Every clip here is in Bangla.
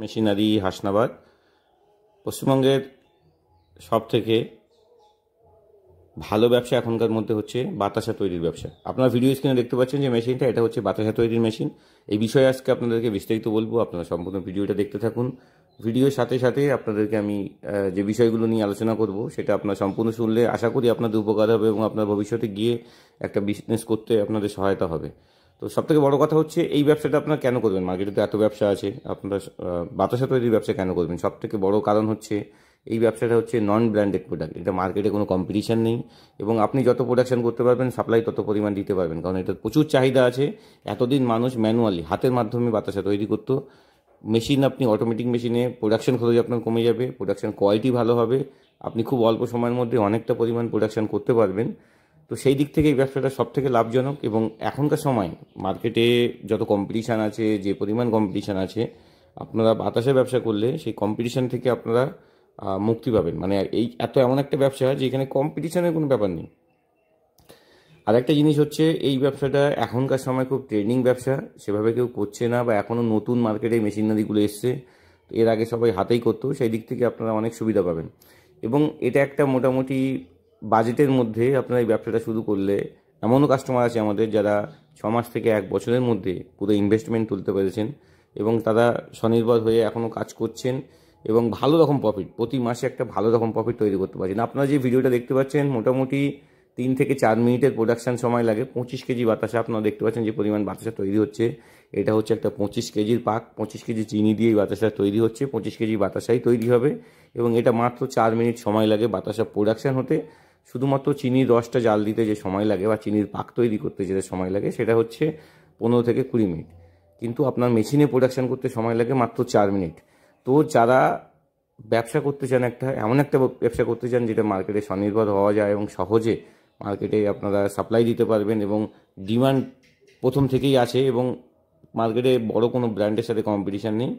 মেশিনারি হাসনাবাদ পশ্চিমবঙ্গের সবথেকে ভালো ব্যবসা এখনকার মধ্যে হচ্ছে বাতাসা তৈরির ব্যবসা। আপনারা ভিডিও স্ক্রিনে দেখতে পাচ্ছেন যে মেশিনটা, এটা হচ্ছে বাতাসা তৈরির মেশিন। এই বিষয়ে আজকে আপনাদেরকে বিস্তারিত বলবো, আপনারা সম্পূর্ণ ভিডিওটা দেখতে থাকুন। ভিডিওর সাথে সাথে আপনাদেরকে আমি যে বিষয়গুলো নিয়ে আলোচনা করব সেটা আপনারা সম্পূর্ণ শুনলে আশা করি আপনাদের উপকার হবে এবং আপনার ভবিষ্যতে গিয়ে একটা বিজনেস করতে আপনাদের সহায়তা হবে। তো সবথেকে বড় কথা হচ্ছে এই ব্যবসাটা আপনারা কেন করবেন? মার্কেটে তো এত ব্যবসা আছে, আপনারা বাতাসা তৈরির ব্যবসা কেন করবেন? সবথেকে বড় কারণ হচ্ছে এই ব্যবসাটা হচ্ছে নন ব্র্যান্ডেড প্রোডাক্ট। এটা মার্কেটে কোনো কম্পিটিশান নেই এবং আপনি যত প্রোডাকশন করতে পারবেন সাপ্লাই তত পরিমাণ দিতে পারবেন, কারণ এটার প্রচুর চাহিদা আছে। এতদিন মানুষ ম্যানুয়ালি হাতের মাধ্যমে বাতাসা তৈরি করতো। মেশিন, আপনি অটোমেটিক মেশিনে প্রোডাকশন খরচ আপনার কমে যাবে, প্রোডাকশন কোয়ালিটি ভালো হবে, আপনি খুব অল্প সময়ের মধ্যে অনেকটা পরিমাণ প্রোডাকশন করতে পারবেন। তো সেই দিক থেকে এই ব্যবসাটা সবথেকে লাভজনক এবং এখনকার সময় মার্কেটে যত কম্পিটিশান আছে, যে পরিমাণ কম্পিটিশান আছে, আপনারা বাতাসের ব্যবসা করলে সেই কম্পিটিশান থেকে আপনারা মুক্তি পাবেন। মানে এই এমন একটা ব্যবসা যে এখানে কম্পিটিশানের কোনো ব্যাপার নেই। আর একটা জিনিস হচ্ছে এই ব্যবসাটা এখনকার সময় খুব ট্রেন্ডিং ব্যবসা, সেভাবে কেউ করছে না বা এখনও নতুন মার্কেটে মেশিনারিগুলো এসছে। এর আগে সবাই হাতেই করতো, সেই দিক থেকে আপনারা অনেক সুবিধা পাবেন এবং এটা একটা মোটামুটি বাজেটের মধ্যে আপনারা এই ব্যবসাটা শুরু করলে, এমনও কাস্টমার আছে আমাদের যারা 6 মাস থেকে 1 বছরের মধ্যে পুরো ইনভেস্টমেন্ট তুলতে পেরেছেন এবং তারা স্বনির্ভর হয়ে এখনও কাজ করছেন এবং ভালো রকম প্রফিট, প্রতি মাসে একটা ভালো রকম প্রফিট তৈরি করতে পারছেন। আপনারা যে ভিডিওটা দেখতে পাচ্ছেন মোটামুটি 3 থেকে 4 মিনিটের প্রোডাকশান সময় লাগে। 25 কেজি বাতাসা, আপনারা দেখতে পাচ্ছেন যে পরিমাণ বাতাসা তৈরি হচ্ছে। এটা হচ্ছে একটা 25 কেজির পাক, 25 কেজি চিনি দিয়ে বাতাসা তৈরি হচ্ছে, 25 কেজি বাতাসাই তৈরি হবে এবং এটা মাত্র 4 মিনিট সময় লাগে বাতাসা প্রোডাকশান হতে। শুধুমাত্র চিনির রসটা জাল দিতে যে সময় লাগে বা চিনির পাক তৈরি করতে যেটা সময় লাগে সেটা হচ্ছে 15 থেকে 20 মিনিট, কিন্তু আপনার মেশিনে প্রোডাকশান করতে সময় লাগে মাত্র 4 মিনিট। তো যারা ব্যবসা করতে চান, এমন একটা ব্যবসা করতে চান যেটা মার্কেটে স্বনির্ভর হওয়া যায় এবং সহজে মার্কেটে আপনারা সাপ্লাই দিতে পারবেন এবং ডিমান্ড প্রথম থেকেই আছে এবং মার্কেটে বড় কোনো ব্র্যান্ডের সাথে কম্পিটিশান নেই,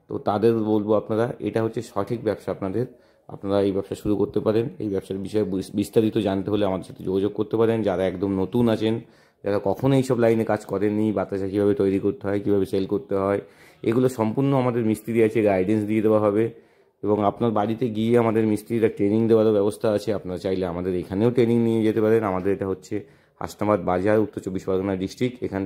তো তাদের বলবো আপনারা এটা হচ্ছে সঠিক ব্যবসা আপনাদের। আপনারা এই ব্যবসা শুরু করতে পারেন। এই ব্যবসার বিষয়ে বিস্তারিত জানতে হলে আমাদের সাথে যোগাযোগ করতে পারেন। যারা একদম নতুন আছেন, যারা কখনো এইসব লাইনে কাজ করেননি, বাতাসা কীভাবে তৈরি করতে হয়, কীভাবে সেল করতে হয়, এগুলো সম্পূর্ণ আমাদের মিস্ত্রি আছে, গাইডেন্স দিয়ে দেওয়া হবে এবং আপনার বাড়িতে গিয়ে আমাদের মিস্ত্রিরা ট্রেনিং দেওয়ারও ব্যবস্থা আছে। আপনারা চাইলে আমাদের এখানেও ট্রেনিং নিয়ে যেতে পারেন। আমাদের এটা হচ্ছে হাসনাবাদ বাজার, উত্তর 24 পরগনা ডিস্ট্রিক্ট। এখান